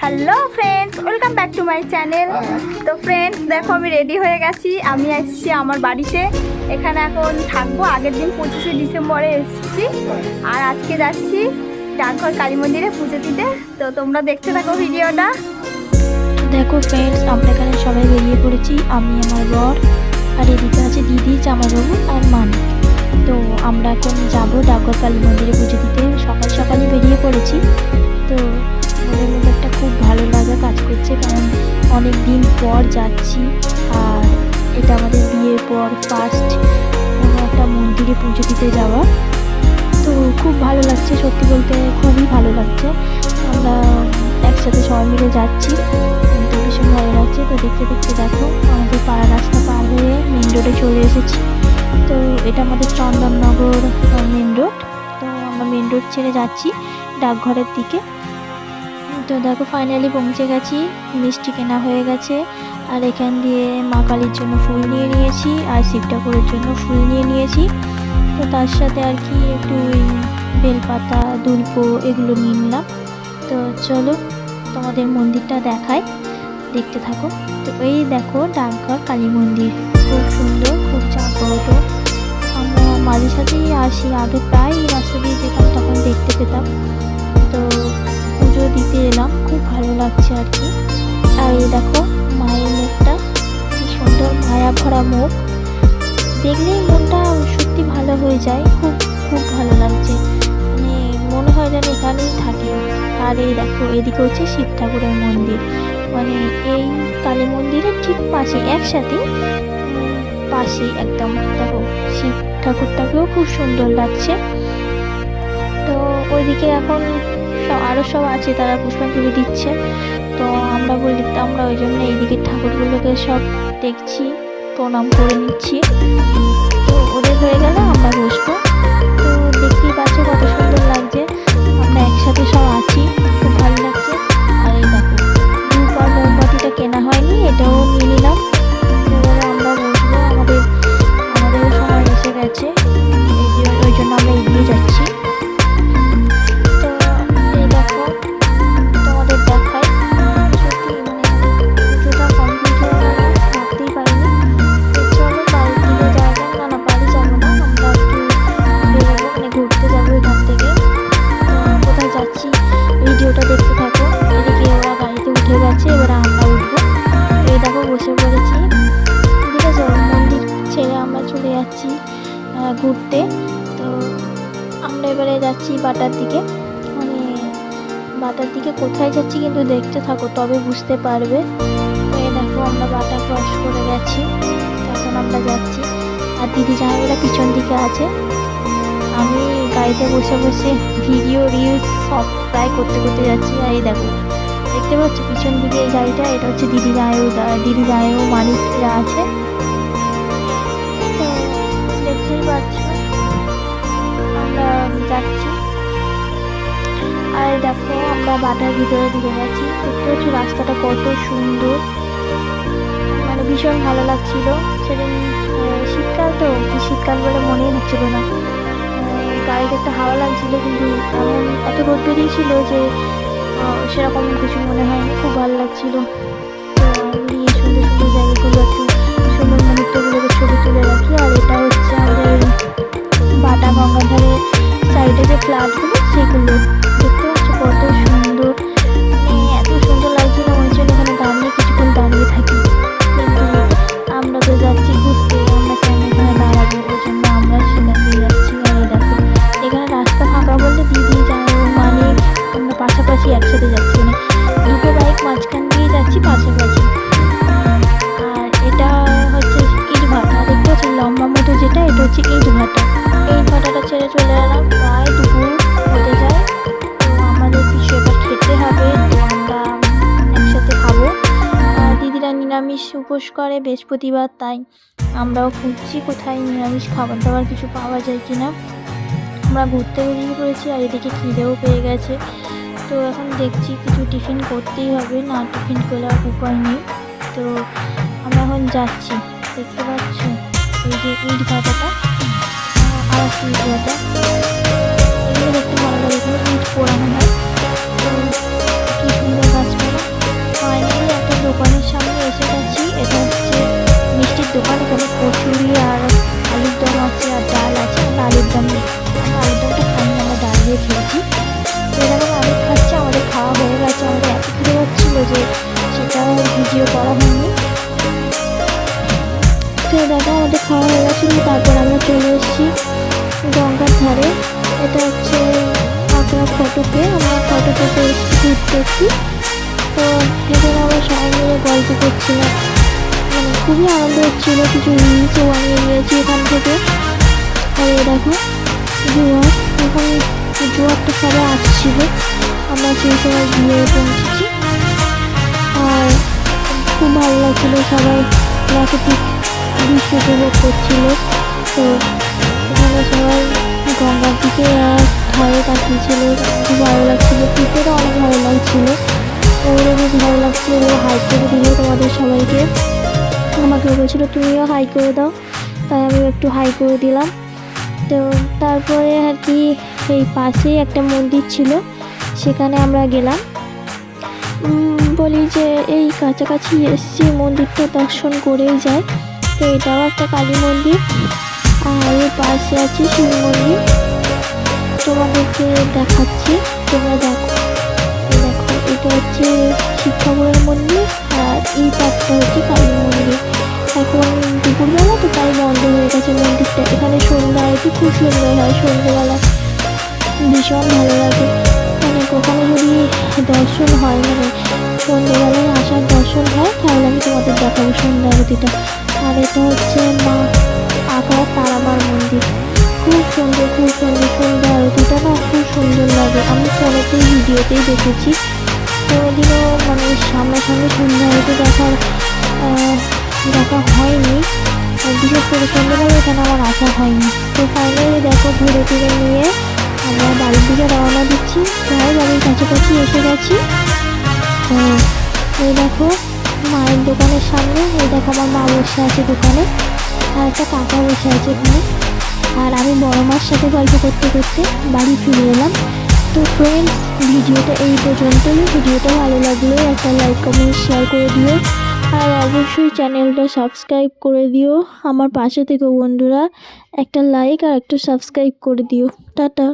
Hello friends, welcome back to my channel. তো friends দেখো, আমি রেডি হয়ে গেছি। আমি এসেছি আমার বাড়িতে, এখানে এখন থাকবো। আগের দিন 25শে ডিসেম্বরে এসেছি, আর আজকে যাচ্ছি ডাকঘর কালী মন্দিরে পুজো দিতে। তো তোমরা দেখতে থাকো ভিডিওটা। দেখো ফ্রেন্ডস, আমরা এখানে সবাই বেরিয়ে পড়েছি। আমি, আমার বর, আর এদিকে আছে দিদি, জামাইবাবু আর মানিক। তো আমরা এখন যাবো ডাকঘর কালী মন্দিরে পুজো দিতে। সকাল সকালই বেরিয়ে পড়েছি। তো মনের মধ্যে একটা খুব ভালো লাগা কাজ করছে, কারণ অনেক দিন পর যাচ্ছি। আর এটা আমাদের বিয়ের পর ফার্স্ট কোনো একটা মন্দিরে পুজো দিতে যাওয়া। তো খুব ভালো লাগছে, সত্যি বলতে খুবই ভালো লাগছে। আমরা একসাথে সবাই মিলে যাচ্ছি, তো ভীষণ ভালো লাগছে। তো দেখতে দেখতে দেখো আমাদের পাড়া রাস্তা পার হয়ে মেন রোডে চলে এসেছি। তো এটা আমাদের চন্দননগর মেন রোড। তো আমরা মেন রোড ছেড়ে যাচ্ছি ডাকঘরের দিকে। তো দেখো ফাইনালি পৌঁছে গেছি, মিষ্টি কেনা হয়ে গেছে। আর এখান দিয়ে মা কালীর জন্য ফুল নিয়ে নিয়েছি, আর শিব ঠাকুরের জন্য ফুল নিয়ে নিয়েছি। তো তার সাথে আর কি একটু ওই বেলপাতা, দুলপো এগুলো নিয়ে নিলাম। তো চলো তোমাদের মন্দিরটা দেখাই, দেখতে থাকো। তো এই দেখো ডাকঘর কালী মন্দির, খুব সুন্দর, খুব জাগ্রত। আমরা মাঝে সাথেই আসি, আগে প্রায় এই রাস্তা দিয়ে যেতাম, তখন দেখতে পেতাম। তো পুজো দিতে এলাম, খুব ভালো লাগছে আর কি। আর এই দেখো মায়ের মুখটা, কি সুন্দর মায়া ভরা মুখ, দেখলেই মনটা সত্যি ভালো হয়ে যায়। খুব খুব ভালো লাগছে, মানে মনে হয় যেন এখানেই থাকি। আর এই দেখো এদিকে হচ্ছে শিব ঠাকুরের মন্দির, মানে এই কালী মন্দিরের ঠিক পাশে, একসাথে পাশে একদম। দেখো শিব ঠাকুরটাকেও খুব সুন্দর লাগছে। তো ওইদিকে এখন আরও সব আছে, তারা পুষ্পাঞ্জলি দিচ্ছে। তো আমরা ওই জন্য এইদিকে ঠাকুরগুলোকে সব দেখছি, প্রণাম করে নিচ্ছি। তো ওদের হয়ে গেলে আমরা বসবো। তো দেখতেই পাচ্ছ কত সুন্দর লাগছে, আমরা একসাথে সব আছি, খুব ভালো লাগছে। আর এই দেখো ধূপ আর মোমবাতিটা কেনা হয়নি, এটাও নিয়ে নিলাম। এবারে আমরা বসবো, আমাদেরও সময় এসে গেছে, ওই জন্য আমরা এগিয়ে যাচ্ছি। তো এই দেখো তোমাদের দেখাই, সত্যি মানে পুজোটা কমপ্লিট হয়ে গেল, ভাবতেই পারিনি। তো চলো বাড়ির দিকে যাওয়া যাক। না বাড়ি যাবো না, আমরা একটু বেরোবো, মানে ঘুরতে যাবো এখান থেকে। কোথায় যাচ্ছি ভিডিওটা দেখতে থাকো। এদিকে ওরা গাড়িতে উঠে গেছে, এবার আমরা উঠবো। এই দেখো বসে পড়েছি, ঠিক আছে। মন্দির ছেড়ে আমরা চলে যাচ্ছি ঘুরতে। তো আমরা এবারে যাচ্ছি বাটার দিকে, মানে বাটার দিকে কোথায় যাচ্ছি কিন্তু দেখতে থাকো, তবে বুঝতে পারবে। তো এই দেখো আমরা বাটা ক্রস করে গেছি, তো এখন আমরা যাচ্ছি। আর দিদি জামাইরা পিছন দিকে আছে। আমি গাড়িতে বসে বসে ভিডিও রিলস সব প্রায় করতে করতে যাচ্ছি। আর এই দেখো দেখতে পাচ্ছি পিছন দিকে এই গাড়িটা, এটা হচ্ছে দিদি জামাইও মানিকরা আছে। তো দেখতেই পাচ্ছ আমরা যাচ্ছি। আর দেখো আমরা বাটার ভিতরে ঢুকে গেছি, দেখতে পাচ্ছ রাস্তাটা কত সুন্দর, মানে ভীষণ ভালো লাগছিল। সেদিন শীতকাল, তো শীতকাল বলে মনেই হচ্ছিল না, গাড়িতে একটা হাওয়া লাগছিল, কিন্তু এমন এত রোদ বেরিয়েছিল যে সেরকম কিছু মনে হয়নি, খুব ভালো লাগছিল। তো আমি এই সুন্দর সুন্দর জায়গাগুলো, একটু সুন্দর মুহূর্তগুলোকে ছবি তুলে রাখি। আর এটা হচ্ছে আমাদের বাটা গঙ্গাধারের সাইডে যে ফ্ল্যাটগুলো, সেগুলো দেখতে পাচ্ছ কত সুন্দর, মানে এত সুন্দর লাগছিল, মনে হচ্ছিল এখানে দাঁড়িয়ে কিছুক্ষণ দাঁড়িয়ে থাকি। কিন্তু আমরা তো যাচ্ছি ঘুরতে, আমরা কেন এখানে দাঁড়াবো, ওই জন্য আমরা সেখান দিয়ে যাচ্ছি। আর দেখো এখানে রাস্তা ফাঁকা বলতে দিদি জামাইবাবু মানিক আমরা পাশাপাশি একসাথে যাচ্ছি, মানে দুটো বাইক মাঝখান দিয়ে যাচ্ছি পাশাপাশি। আর এটা হচ্ছে ইট ভাটা, দেখতে পাচ্ছি লম্বা মতো যেটা, এটা হচ্ছে ইট ভাটা। এই ভাটাটা ছেড়ে চলে এলাম, প্রায় দুপুর হতে যায়। তো আমাদের কিছু এবার খেতে হবে, তো আমরা একসাথে খাবো। দিদিরা নিরামিষ উপোস করে বৃহস্পতিবার, তাই আমরাও খুঁজছি কোথায় নিরামিষ খাবার দাবার কিছু পাওয়া যায় কিনা। আমরা ঘুরতে বেরিয়ে পড়েছি, আর এদিকে খিদেও পেয়ে গেছে। তো এখন দেখছি কিছু টিফিন করতেই হবে, না টিফিন করলে আর উপায় নেই। তো আমরা এখন যাচ্ছি, দেখতে পাচ্ছ এই যে ইট ভাটাটা, আর একটা ইট ভাটা, এগুলো দেখতে ভালো লাগে, এগুলো ইট পোড়ানো হয়। তো কি সুন্দর গাছপালা, চলে এসেছি গঙ্গার ধারে। এটা হচ্ছে আমরা ফটোতে এসেছি ঘুরতে একটু। তো এখানে আমরা সবাই মিলে গল্প করছিলাম, মানে খুবই আনন্দ হচ্ছিলো। কিছু রিলসও বানিয়ে নিয়েছি এখান থেকে। আর এই দেখো জোয়ার, এখন জোয়ারটা সবাই আসছিল, আমরা সেই সময় গিয়ে পৌঁছেছি। আর খুব ভালো লাগছিলো, সবাই প্রাকৃতিক দৃশ্য উপভোগ করছিল। তো এখানে সবাই গঙ্গার দিকে এক ধারে তাকিয়েছিল, খুব ভালো লাগছিলো। পিঠেরও অনেক ভালো লাগছিলো, ওগুলো বেশ ভালো লাগছিলো। ওগুলো হাইক করে দিল তোমাদের সবাইকে, আমাকে বলছিল তুমিও হাই করে দাও, তাই আমি একটু হাই করে দিলাম। তো তারপরে আর কি এই পাশেই একটা মন্দির ছিল, সেখানে আমরা গেলাম। বলি যে এই কাছাকাছি এসছি, মন্দিরটা দর্শন করেই যায়। তো এটাও একটা কালী মন্দির, আর এর পাশে আছে শিব মন্দির। তোমাদেরকে দেখাচ্ছি, তোমরা দেখো। দেখো এটা হচ্ছে শিব ঠাকুরের মন্দির, আর এই পাশটা হচ্ছে কালী মন্দির। এখন দুপুরবেলা তো তাই বন্ধ হয়ে গেছে মন্দিরটা। এখানে সন্ধ্যা আরতি খুব সুন্দর হয়, সন্ধ্যেবেলা ভীষণ ভালো লাগে। মানে ওখানে যদি দর্শন হয়, মানে সন্ধ্যেবেলায় আসার দর্শন হয়, তাহলে আমি তোমাদের দেখাবো সন্ধ্যা আরতিটা। আর এটা হচ্ছে মা আঁকা তারামার মন্দির, খুব সুন্দর সন্ধ্যা আরতিটা না খুব সুন্দর লাগে। আমি ফোনেতেই ভিডিওতেই দেখেছি, কোনোদিনও মানে সামনাসামনি সন্ধ্যা আরতি দেখা হয়নি, বিশেষ করে সন্ধ্যাবেলা এখানে আমার আসা হয়নি। তো ফাইনালি দেখো ঘুরে ফিরে নিয়ে আমরা বাড়ির দিকে রওনা দিচ্ছি, প্রায় বাড়ির কাছাকাছি এসে গেছি। তো এই দেখো মায়ের দোকানের সামনে, এই দেখো আমার মা বসে আছে দোকানে, আর একটা কাকা বসে আছে এখানে। আর আমি বড় মার সাথে গল্প করতে করতে বাড়ি ফিরে এলাম। তো ফ্রেন্ডস, ভিডিওটা এই পর্যন্তই। ভিডিওটা ভালো লাগলে একটা লাইক কমেন্ট শেয়ার করে দিও, আর অবশ্যই চ্যানেলটা সাবস্ক্রাইব করে দিও। আমার পাশে থেকে বন্ধুরা একটা লাইক আর একটা সাবস্ক্রাইব করে দিও। টাটা।